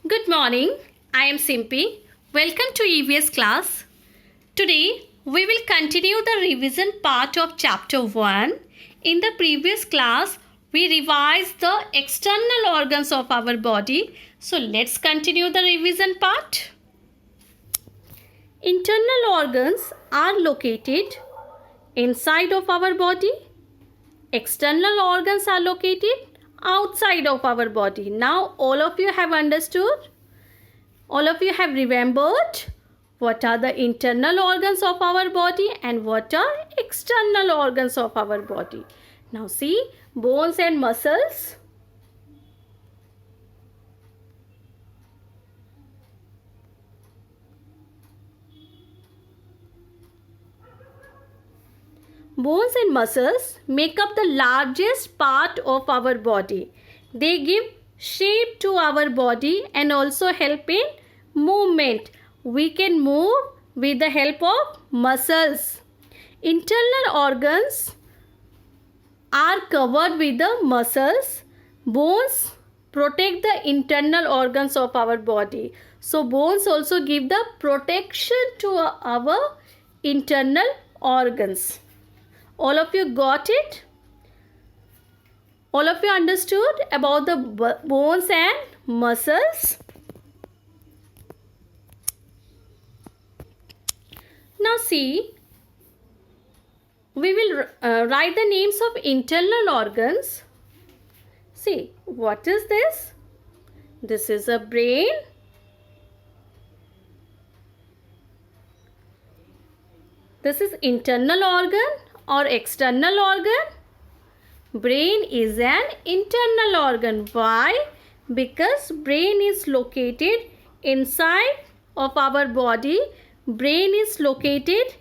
Good morning. I am Simpy. Welcome to EVS class. Today we will continue the revision part of chapter 1. In the previous class we revised the external organs of our body. So let's continue the revision part. Internal organs are located inside of our body. External organs are located outside of our body. Now all of you have understood? All of you have remembered what are the internal organs of our body and what are external organs of our body. Now see, bones and muscles. Bones and muscles make up the largest part of our body. They give shape to our body and also help in movement. We can move with the help of muscles. Internal organs are covered with the muscles. Bones protect the internal organs of our body. So bones also give the protection to our internal organs. All of you got it? All of you understood about the bones and muscles? Now see, we will write the names of internal organs. See, what is this? This is a brain. This is internal organ or external organ. Brain is an internal organ. Why? Because brain is located inside of our body. Brain is located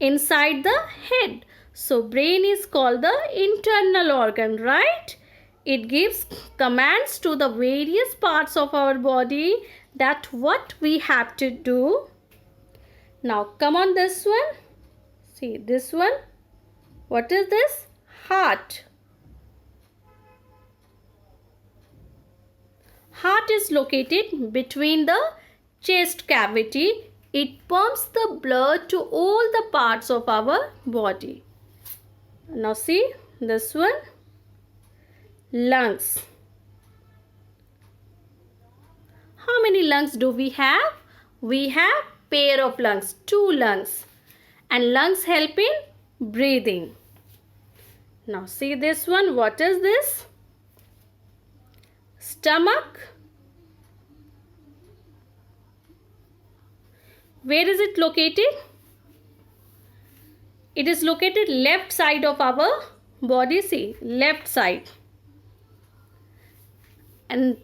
inside the head. So brain is called the internal organ, right? It gives commands to the various parts of our body that what we have to do. Now come on this one. See this one. What is this? Heart. Heart is located between the chest cavity. It pumps the blood to all the parts of our body. Now see this one. Lungs. How many lungs do we have? We have pair of lungs, 2 lungs. And lungs help in breathing. Now see this one. What is this? Stomach. Where is it located? It is located left side of our body. See, left side. And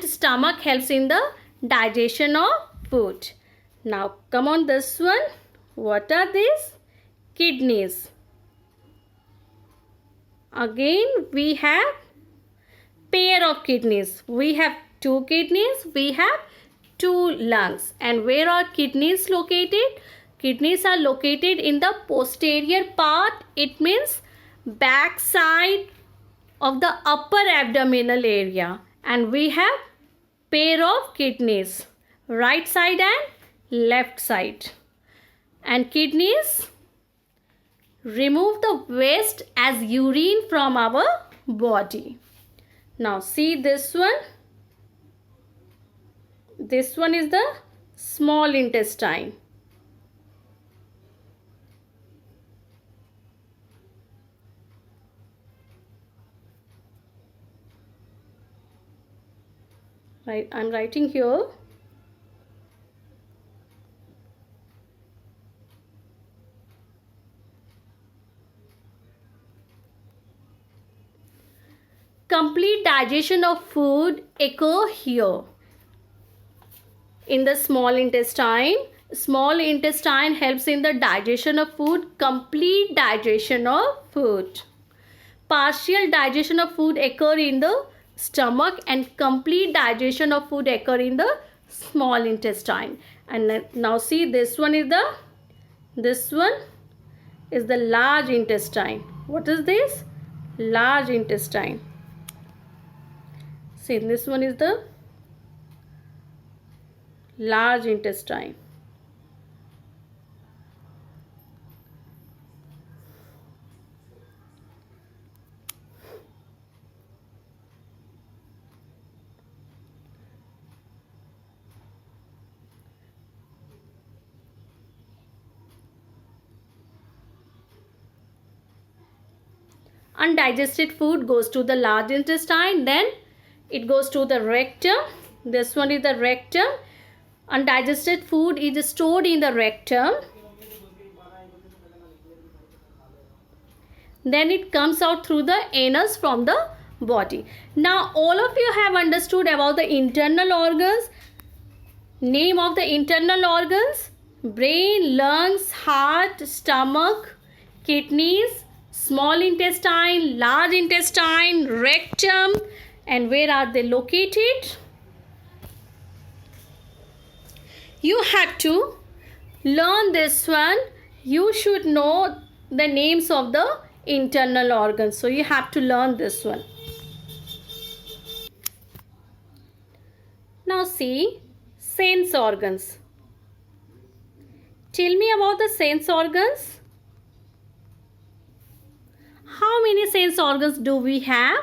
stomach helps in the digestion of food. Now come on this one. What are these? Kidneys. Again we have pair of kidneys. We have 2 kidneys. We have 2 lungs. And where are kidneys located? Kidneys are located in the posterior part. It means back side of the upper abdominal area. And we have pair of kidneys, right side and left side. And kidneys remove the waste as urine from our body. Now see this one. This one is the small intestine. Right, I'm writing here. Complete digestion of food occur here. In the small intestine. Small intestine helps in the digestion of food. Complete digestion of food. Partial digestion of food occur in the stomach and complete digestion of food occur in the small intestine. And now see this one is the large intestine. What is this? Large intestine. See, this one is the large intestine. Undigested food goes to the large intestine, then it goes to the rectum. This one is the rectum. Undigested food is stored in the rectum. Then it comes out through the anus from the body. Now all of you have understood about the internal organs. Name of the internal organs: brain, lungs, heart, stomach, kidneys, small intestine, large intestine, rectum. And where are they located? You have to learn this one. You should know the names of the internal organs. So you have to learn this one. Now see, sense organs. Tell me about the sense organs. How many sense organs do we have?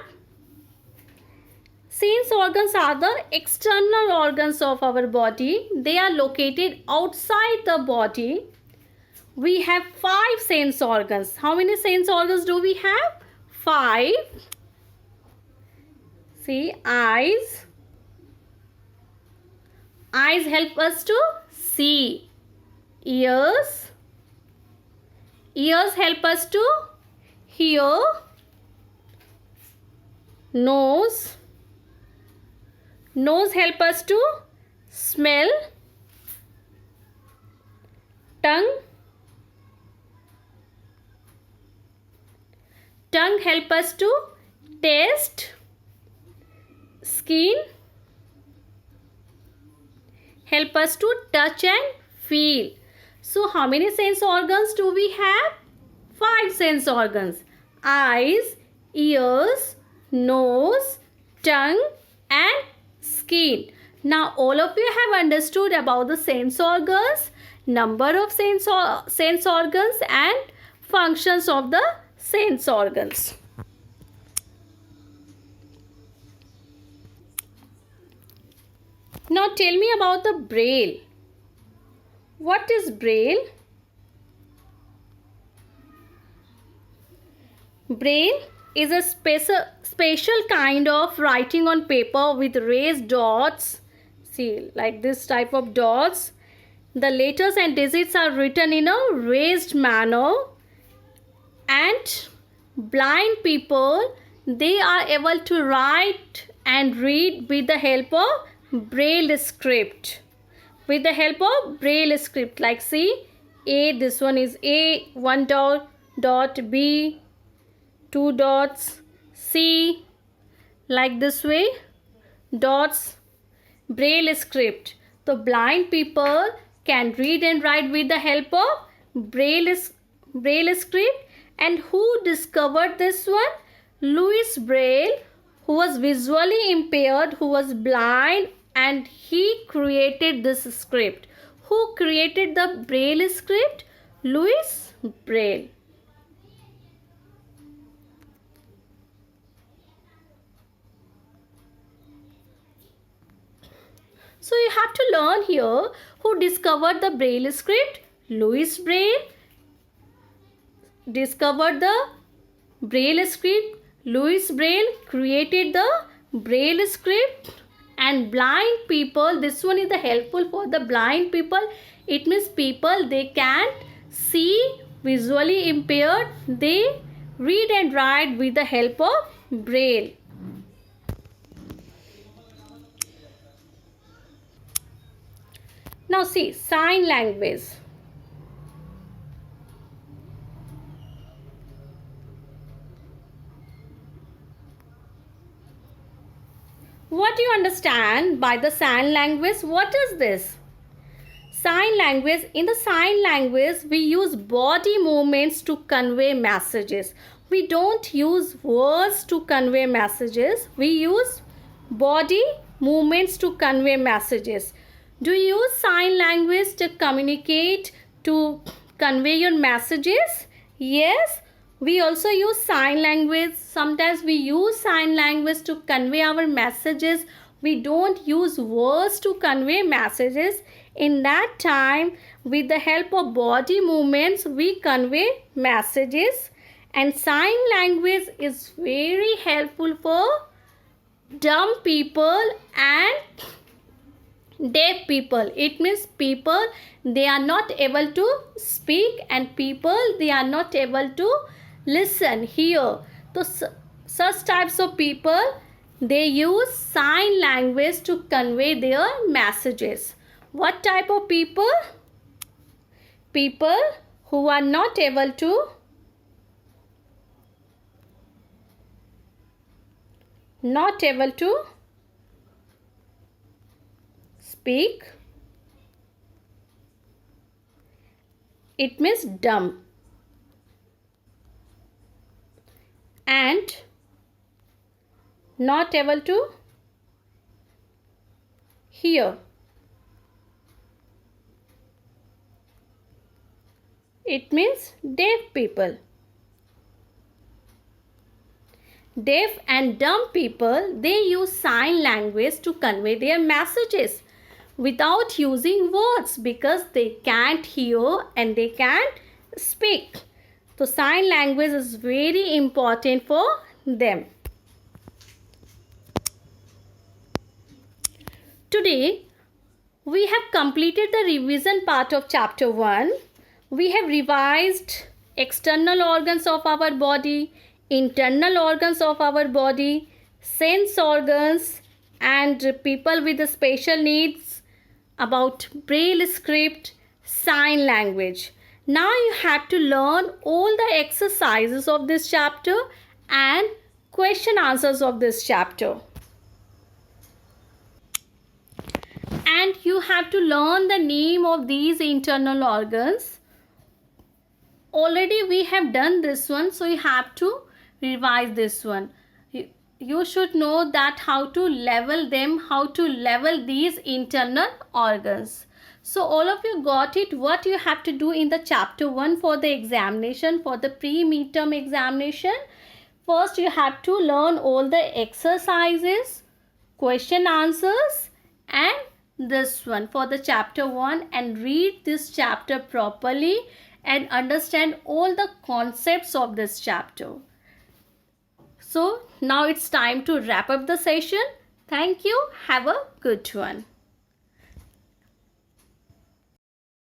Sense organs are the external organs of our body. They are located outside the body. We have 5 sense organs. How many sense organs do we have? 5. See, eyes. Eyes help us to see. Ears. Ears help us to hear. Nose. Nose help us to smell. Tongue. Tongue help us to taste. Skin help us to touch and feel. So how many sense organs do we have? 5 sense organs: eyes, ears, nose, tongue and skin. Now all of you have understood about the sense organs, number of sense organs and functions of the sense organs. Now tell me about the braille. What is braille? Braille is a special kind of writing on paper with raised dots. See, like this type of dots. The letters and digits are written in a raised manner, and blind people, they are able to write and read with the help of braille script. With the help of braille script, like see, A, this one is A, 1 dot, B, 2 dots, C, like this way, dots, braille script. So blind people can read and write with the help of braille script. And who discovered this one? Louis Braille, who was visually impaired, who was blind, and he created this script. Who created the braille script? Louis Braille. So you have to learn here who discovered the braille script. Louis Braille discovered the braille script. Louis Braille created the braille script. And blind people, this one is the helpful for the blind people. It means people, they can't see, visually impaired, they read and write with the help of braille. Now see, sign language. What do you understand by the sign language? What is this? Sign language. In the sign language, we use body movements to convey messages. We don't use words to convey messages. We use body movements to convey messages. Do you use sign language to communicate, to convey your messages? Yes, we also use sign language. Sometimes we use sign language to convey our messages. We don't use words to convey messages. In that time, with the help of body movements, we convey messages. And sign language is very helpful for dumb people and deaf people. It means people, they are not able to speak, and people, they are not able to listen, hear. So such types of people, they use sign language to convey their messages. What type of people? People who are not able to speak. It means dumb. And not able to hear. It means deaf people. Deaf and dumb people, they use sign language to convey their messages without using words, because they can't hear and they can't speak. So sign language is very important for them. Today, we have completed the revision part of chapter 1. We have revised external organs of our body, internal organs of our body, sense organs, and people with special needs, about Braille script, sign language. Now you have to learn all the exercises of this chapter and question answers of this chapter. And you have to learn the name of these internal organs. Already we have done this one, so you have to revise this one. You should know that how to level them, how to level these internal organs. So all of you got it, what you have to do in the chapter 1 for the examination, for the pre-midterm examination. First you have to learn all the exercises, question answers, and this one for the chapter 1, and read this chapter properly and understand all the concepts of this chapter. So now it's time to wrap up the session. Thank you. Have a good one.